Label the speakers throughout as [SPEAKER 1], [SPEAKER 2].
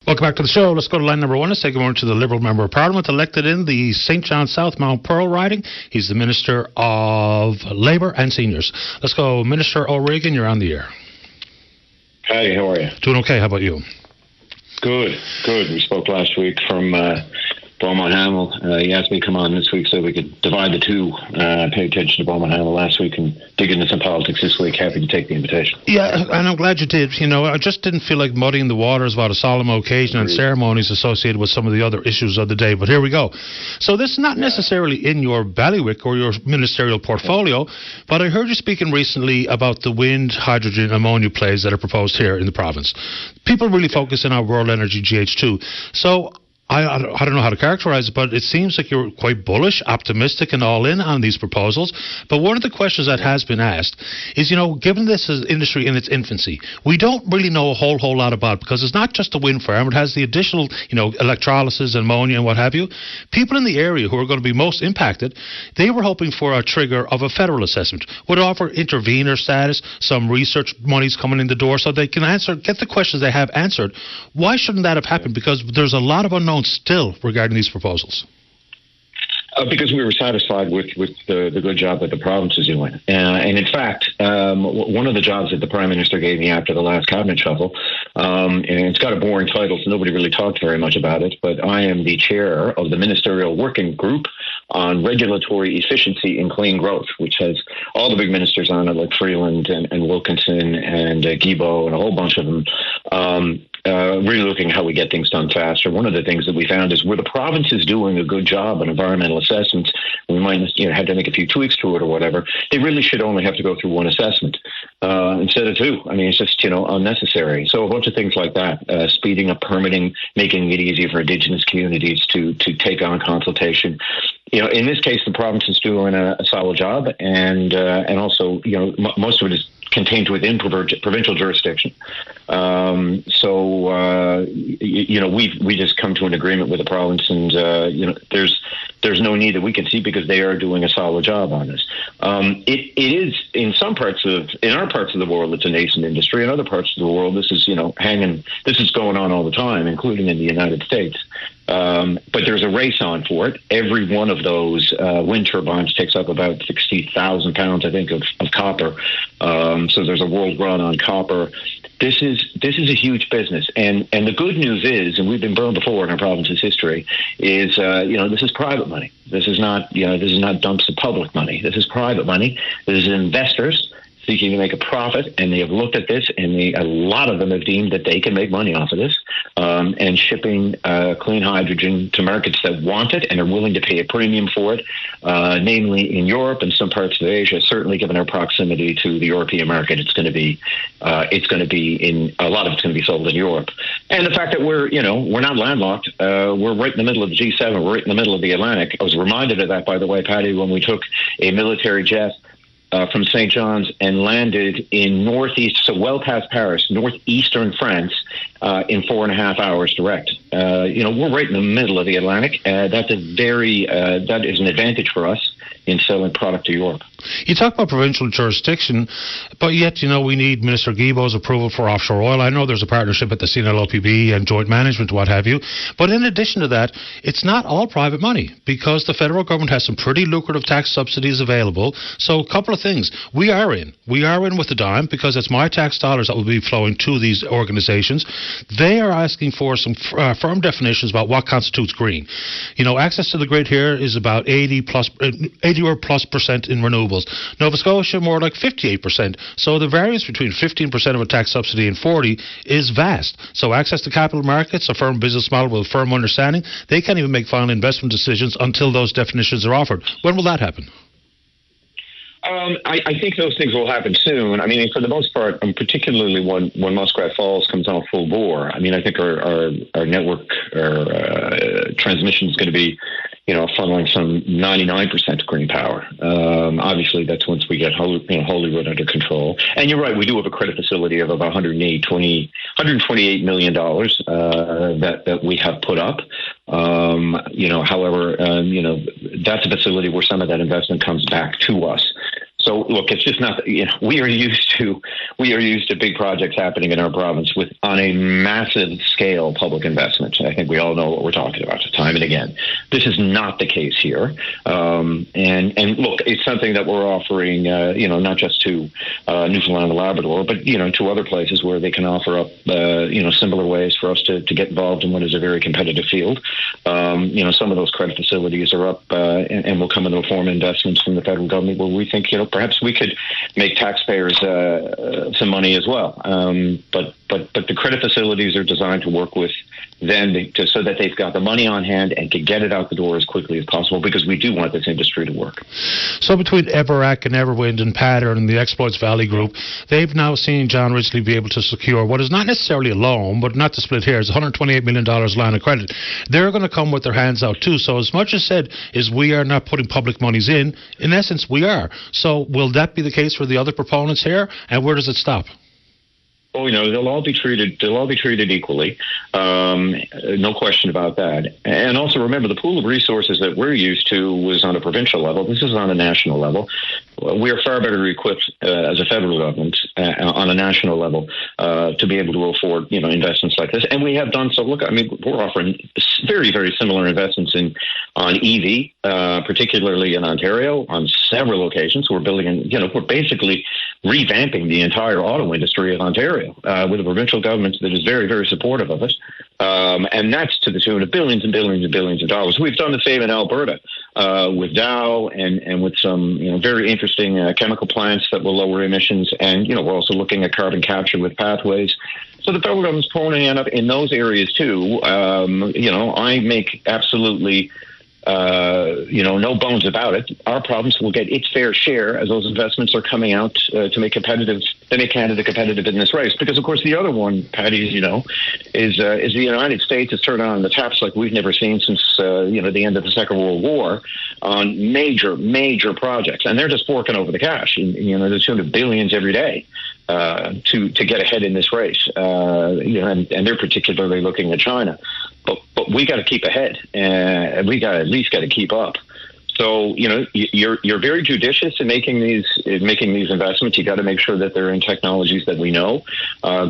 [SPEAKER 1] Welcome back to the show. Let's go to line number one. Let's say good morning to the Liberal Member of Parliament elected in the St. John South Mount Pearl riding. He's the Minister of Labour and Seniors. Let's go, Minister O'Regan, you're on the air.
[SPEAKER 2] Hi, how are you?
[SPEAKER 1] Doing okay. How about you?
[SPEAKER 2] Good. We spoke last week from Beaumont Hamel. He asked me to come on this week so we could divide the two. Pay attention to Beaumont Hamel last week and dig into some politics this week. Happy to take the invitation.
[SPEAKER 1] Yeah, and I'm glad you did. You know, I just didn't feel like muddying the waters about a solemn occasion and ceremonies associated with some of the other issues of the day. But here we go. So this is not necessarily in your bailiwick or your ministerial portfolio, but I heard you speaking recently about the wind, hydrogen, ammonia plays that are proposed here in the province. People really focus on our World Energy GH2. So I don't know how to characterize it, but it seems like you're quite bullish, optimistic, and all in on these proposals. But one of the questions that has been asked is, you know, given this is industry in its infancy, we don't really know a whole lot about it because it's not just a wind farm. It has the additional, you know, electrolysis, ammonia, and what have you. People in the area who are going to be most impacted, they were hoping for a trigger of a federal assessment, would offer intervener status, some research monies coming in the door so they can get the questions they have answered. Why shouldn't that have happened? Because there's a lot of unknowns still regarding these proposals.
[SPEAKER 2] Because we were satisfied with the good job that the province is doing. And in fact, one of the jobs that the Prime Minister gave me after the last cabinet shuffle, and it's got a boring title, so nobody really talked very much about it, but I am the chair of the Ministerial Working Group on Regulatory Efficiency and Clean Growth, which has all the big ministers on it, like Freeland and Wilkinson and Guilbeault and a whole bunch of them, really looking at how we get things done faster. One of the things that we found is where the province is doing a good job on environmental assessments, we might have to make a few tweaks to it or whatever. They really should only have to go through one assessment instead of two. I mean, it's just, unnecessary. So a bunch of things like that, speeding up permitting, making it easier for Indigenous communities to take on consultation. In this case, the province is doing a solid job, and also, most of it is contained within provincial jurisdiction. We just come to an agreement with the province, and there's no need that we can see because they are doing a solid job on this. It is in our parts of the world, it's a nascent industry. In other parts of the world, this is this is going on all the time, including in the United States. But there's a race on for it. Every one of those wind turbines takes up about 60,000 pounds, I think, of copper. So there's a world run on copper. This is a huge business, and the good news is, and we've been burned before in our province's history, is this is private money. This is not dumps of public money. This is private money. This is investors seeking to make a profit, and they have looked at this, and a lot of them have deemed that they can make money off of this, and shipping clean hydrogen to markets that want it and are willing to pay a premium for it, namely in Europe and some parts of Asia. Certainly, given our proximity to the European market, it's going to be in a lot of it's going to be sold in Europe. And the fact that we're not landlocked, we're right in the middle of the G7, we're right in the middle of the Atlantic. I was reminded of that, by the way, Patty, when we took a military jet from St. John's and landed in northeast, so well past Paris, northeastern France, in 4.5 hours direct. We're right in the middle of the Atlantic. That is an advantage for us in selling product to Europe.
[SPEAKER 1] You talk about provincial jurisdiction, but yet, we need Minister Guilbeault's approval for offshore oil. I know there's a partnership at the CNLOPB and joint management, what have you. But in addition to that, it's not all private money because the federal government has some pretty lucrative tax subsidies available. So a couple of things. We are in with the dime because it's my tax dollars that will be flowing to these organizations. They are asking for some firm definitions about what constitutes green. Access to the grid here is about 80 or plus percent in renewables. Nova Scotia, more like 58%. So the variance between 15% of a tax subsidy and 40% is vast. So access to capital markets, a firm business model with a firm understanding, they can't even make final investment decisions until those definitions are offered. When will that happen?
[SPEAKER 2] I think those things will happen soon. I mean, for the most part, particularly when Muskrat Falls comes on full bore, I mean, I think our network, our transmission is going to be, funneling some 99% green power. Obviously, that's once we get Holyrood under control. And you're right, we do have a credit facility of about $128 million that we have put up. However, that's a facility where some of that investment comes back to us. So look, it's just not. We are used to big projects happening in our province on a massive scale public investment. I think we all know what we're talking about time and again. This is not the case here. And look, it's something that we're offering. Not just to Newfoundland and Labrador, but to other places where they can offer up similar ways for us to get involved in what is a very competitive field. Some of those credit facilities are up and will come in the form of investments from the federal government where we think perhaps we could make taxpayers some money as well. But the credit facilities are designed to work with them so that they've got the money on hand and can get it out the door as quickly as possible, because we do want this industry to work.
[SPEAKER 1] So between Everac and Everwind and Pattern and the Exploits Valley Group, they've now seen John Ridgely be able to secure what is not necessarily a loan, but not to split hairs, $128 million line of credit. They're going to come with their hands out too. So as much as said is we are not putting public monies in essence we are. So will that be the case for the other proponents here? And where does it stop?
[SPEAKER 2] Oh, they'll all be treated equally. No question about that. And also remember, the pool of resources that we're used to was on a provincial level. This is on a national level. We are far better equipped as a federal government on a national level to be able to afford, investments like this. And we have done so. Look, we're offering very, very similar investments on EV, particularly in Ontario, on several occasions. We're building, we're basically revamping the entire auto industry of Ontario with a provincial government that is very, very supportive of it. And that's to the tune of billions and billions and billions of dollars. We've done the same in Alberta with Dow and with some very interesting chemical plants that will lower emissions. And, we're also looking at carbon capture with pathways. So the federal government's pulling in up in those areas too. I make absolutely no bones about it. Our province will get its fair share as those investments are coming out to make Canada competitive in this race. Because of course the other one, Patty, as you know, is the United States has turned on the taps like we've never seen since the end of the Second World War on major projects, and they're just forking over the cash. The tune of billions every day to get ahead in this race. And they're particularly looking at China. But we got to keep ahead, and we got at least got to keep up. So you're very judicious in making these investments. You got to make sure that they're in technologies that we know,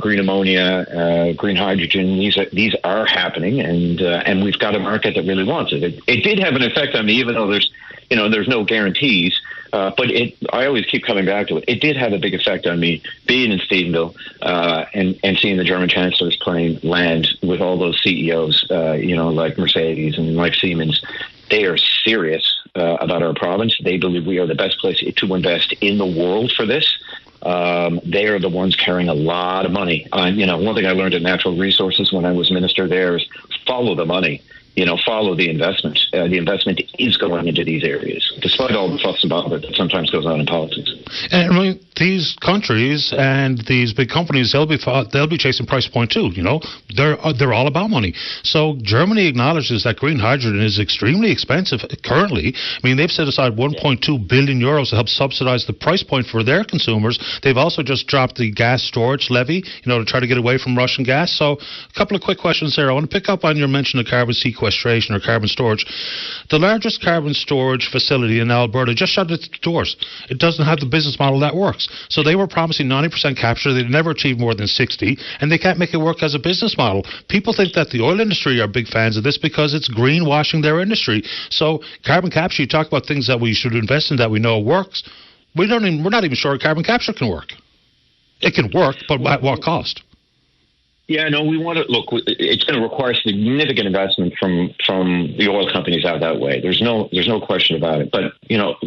[SPEAKER 2] green ammonia, green hydrogen. These are happening, and we've got a market that really wants it. It did have an effect on me, even though there's no guarantees. But I always keep coming back to it. It did have a big effect on me being in Stephenville and seeing the German Chancellor's plane land with all those CEOs, like Mercedes and like Siemens. They are serious about our province. They believe we are the best place to invest in the world for this. They are the ones carrying a lot of money. One thing I learned in natural resources when I was minister there is follow the money. Follow the investment. The investment is going into these areas, despite all the fuss about it that sometimes goes on in politics.
[SPEAKER 1] And these countries and these big companies, they'll be chasing price point too. They're all about money. So Germany acknowledges that green hydrogen is extremely expensive currently. They've set aside 1.2 billion euros to help subsidize the price point for their consumers. They've also just dropped the gas storage levy, to try to get away from Russian gas. So a couple of quick questions there. I want to pick up on your mention of carbon sequestration or carbon storage. The largest carbon storage facility in Alberta just shut its doors. It doesn't have the business model that works. So they were promising 90% capture. They'd never achieved more than 60, and they can't make it work as a business model. People think that the oil industry are big fans of this because it's greenwashing their industry. So carbon capture, you talk about things that we should invest in that we know works. We're not even sure carbon capture can work. It can work, but at what cost?
[SPEAKER 2] Yeah, no, we want to look. It's going to require significant investment from the oil companies out that way. There's no question about it. But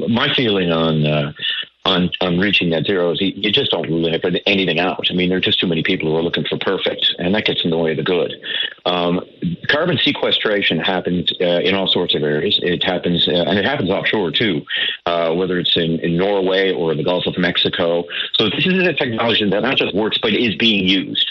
[SPEAKER 2] my feeling on reaching net zero is you just don't rule anything out. There are just too many people who are looking for perfect, and that gets in the way of the good. Carbon sequestration happens in all sorts of areas. It happens, and it happens offshore too, whether it's in Norway or the Gulf of Mexico. So this is a technology that not just works, but is being used.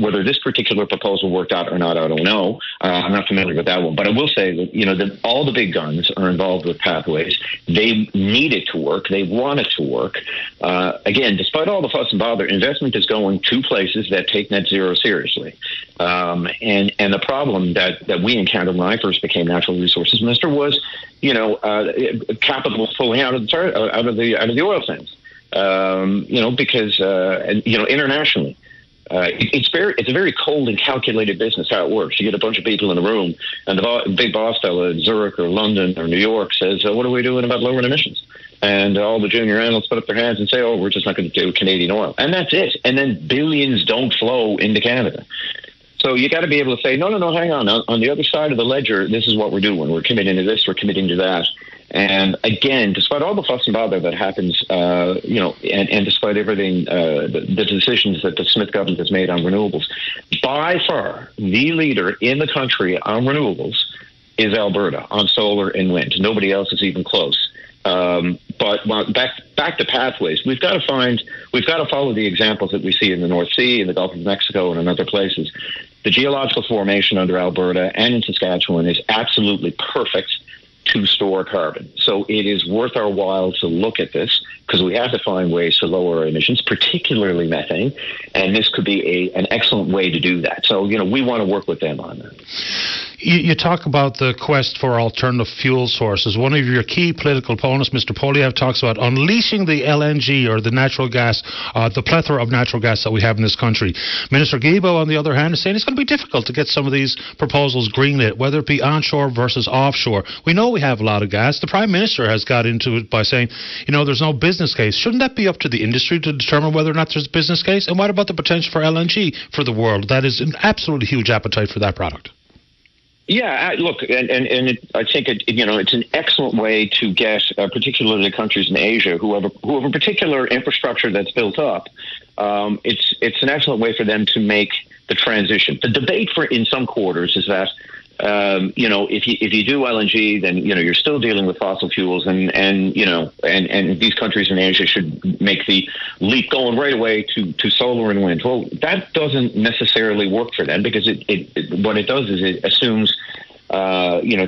[SPEAKER 2] Whether this particular proposal worked out or not, I don't know. I'm not familiar with that one. But I will say that, all the big guns are involved with pathways. They need it to work. They want it to work. Again, despite all the fuss and bother, investment is going to places that take net zero seriously. And the problem that we encountered when I first became Natural Resources Minister was, capital flowing out of the oil sands. Because internationally, it's a very cold and calculated business how it works. You get a bunch of people in a room, and the big boss fellow in Zurich or London or New York says, "What are we doing about lowering emissions?" And all the junior analysts put up their hands and say, "Oh, we're just not going to do Canadian oil," and that's it. And then billions don't flow into Canada. So you got to be able to say, no, hang on. On the other side of the ledger, this is what we're doing. We're committing to this. We're committing to that. And again, despite all the fuss and bother that happens, and despite everything, the decisions that the Smith government has made on renewables, by far the leader in the country on renewables is Alberta on solar and wind. Nobody else is even close. But back to pathways, we've got to follow the examples that we see in the North Sea, in the Gulf of Mexico, and in other places. The geological formation under Alberta and in Saskatchewan is absolutely perfect to store carbon. So it is worth our while to look at this, because we have to find ways to lower our emissions, particularly methane, and this could be an excellent way to do that. So, we want to work with them on that.
[SPEAKER 1] You talk about the quest for alternative fuel sources. One of your key political opponents, Mr. Poilievre, talks about unleashing the LNG, or the natural gas, the plethora of natural gas that we have in this country. Minister Guilbeault, on the other hand, is saying it's going to be difficult to get some of these proposals greenlit, whether it be onshore versus offshore. We know we have a lot of gas. The Prime Minister has got into it by saying, there's no business case. Shouldn't that be up to the industry to determine whether or not there's a business case? And what about the potential for LNG for the world? That is an absolutely huge appetite for that product.
[SPEAKER 2] Yeah, look, I think it's an excellent way to get, particularly countries in Asia who have a particular infrastructure that's built up. It's an excellent way for them to make the transition. The debate in some quarters is that if you do LNG, then you're still dealing with fossil fuels, and these countries in Asia should make the leap going right away to solar and wind. Well, that doesn't necessarily work for them, because what it does is it assumes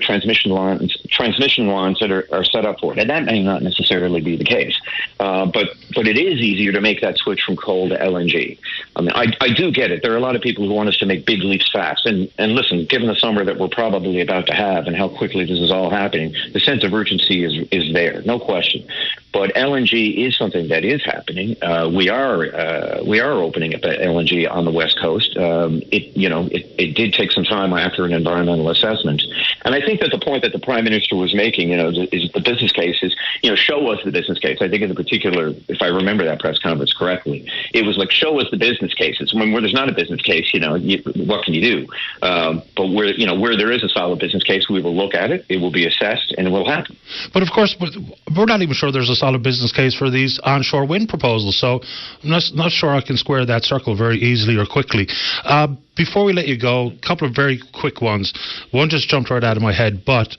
[SPEAKER 2] transmission lines that are set up for it, and that may not necessarily be the case. But it is easier to make that switch from coal to LNG. I mean, I do get it. There are a lot of people who want us to make big leaps fast. And listen, given the summer that we're probably about to have and how quickly this is all happening, the sense of urgency is there, no question. But LNG is something that is happening. We are opening up LNG on the West Coast. It did take some time after an environmental assessment. And I think that the point that the Prime Minister was making, is the business case is, show us the business case. I think in particular, if I remember that press conference correctly, it was like, show us the business cases. Where there's not a business case, what can you do? But where there is a solid business case, we will look at it. It will be assessed, and it will happen.
[SPEAKER 1] But of course, we're not even sure there's a solid business case for these onshore wind proposals. So I'm not sure I can square that circle very easily or quickly. Before we let you go, a couple of very quick ones. One just jumped right out of my head. But,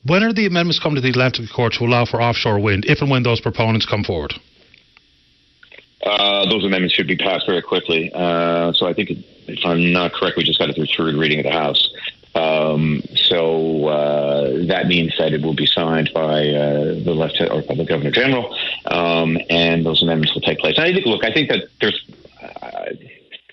[SPEAKER 1] when are the amendments coming to the Atlantic Court to allow for offshore wind, if and when those proponents come forward?
[SPEAKER 2] Those amendments should be passed very quickly. So I think, if I'm not correct, we just got it through third reading of the House. So that means that it will be signed by the Lieutenant or the Governor General, and those amendments will take place. And I think that there's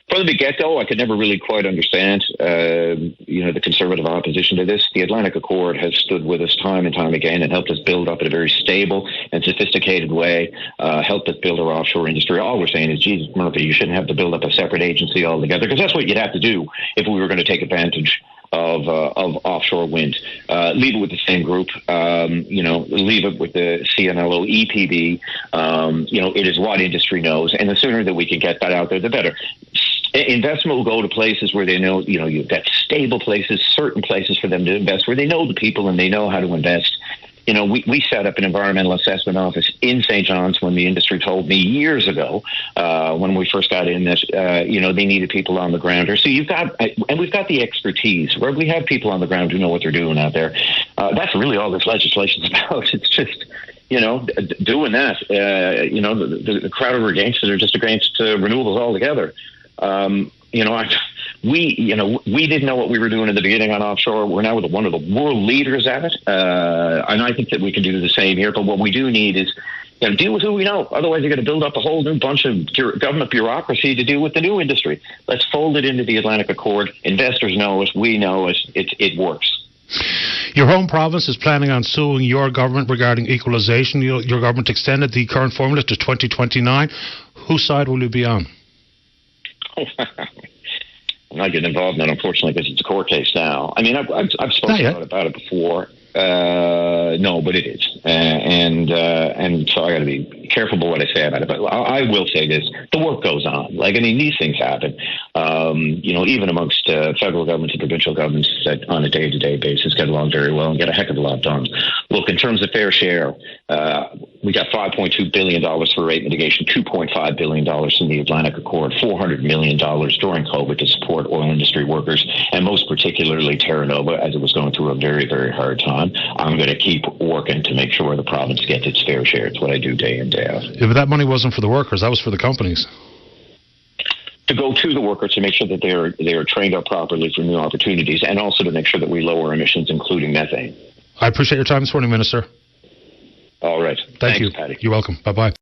[SPEAKER 2] from the get-go, I could never really quite understand, the Conservative opposition to this. The Atlantic Accord has stood with us time and time again and helped us build up in a very stable and sophisticated way, helped us build our offshore industry. All we're saying is, Jesus, Murphy, you shouldn't have to build up a separate agency altogether, because that's what you'd have to do if we were going to take advantage of offshore wind. Leave it with the same group, leave it with the CNLO EPB. It is what industry knows, and the sooner that we can get that out there, the better. Investment will go to places where they know, you've got stable places, certain places for them to invest, where they know the people and they know how to invest. We set up an environmental assessment office in St. John's when the industry told me years ago, when we first got in, that, they needed people on the ground. So we've got the expertise, where we have people on the ground who know what they're doing out there. That's really all this legislation is about. It's just, doing that. The crowd who are against it are just against renewables altogether. we didn't know what we were doing in the beginning on offshore. We're now one of the world leaders at it, and I think that we can do the same here. But what we do need is deal with who we know. Otherwise, you're going to build up a whole new bunch of government bureaucracy to deal with the new industry. Let's fold it into the Atlantic Accord. Investors know it. We know it. It works.
[SPEAKER 1] Your home province is planning on suing your government regarding equalisation. Your government extended the current formula to 2029. Whose side will you be on?
[SPEAKER 2] I'm not getting involved in that, unfortunately, because it's a court case now. I mean, I've spoken about it before. No, but it is, and so I got to be careful about what I say about it. But I will say this: the work goes on. These things happen. Even amongst federal governments and provincial governments that on a day-to-day basis get along very well and get a heck of a lot done. Look, in terms of fair share, we got $5.2 billion for rate mitigation, $2.5 billion in the Atlantic Accord, $400 million during COVID to support oil industry workers, and most particularly Terra Nova, as it was going through a very, very hard time. I'm going to keep working to make sure the province gets its fair share. It's what I do day in, day out.
[SPEAKER 1] Yeah, but that money wasn't for the workers. That was for the companies.
[SPEAKER 2] To go to the workers to make sure that they are trained up properly for new opportunities, and also to make sure that we lower emissions, including methane.
[SPEAKER 1] I appreciate your time this morning, Minister.
[SPEAKER 2] All right.
[SPEAKER 1] Thank you.
[SPEAKER 2] Paddy.
[SPEAKER 1] You're welcome. Bye-bye.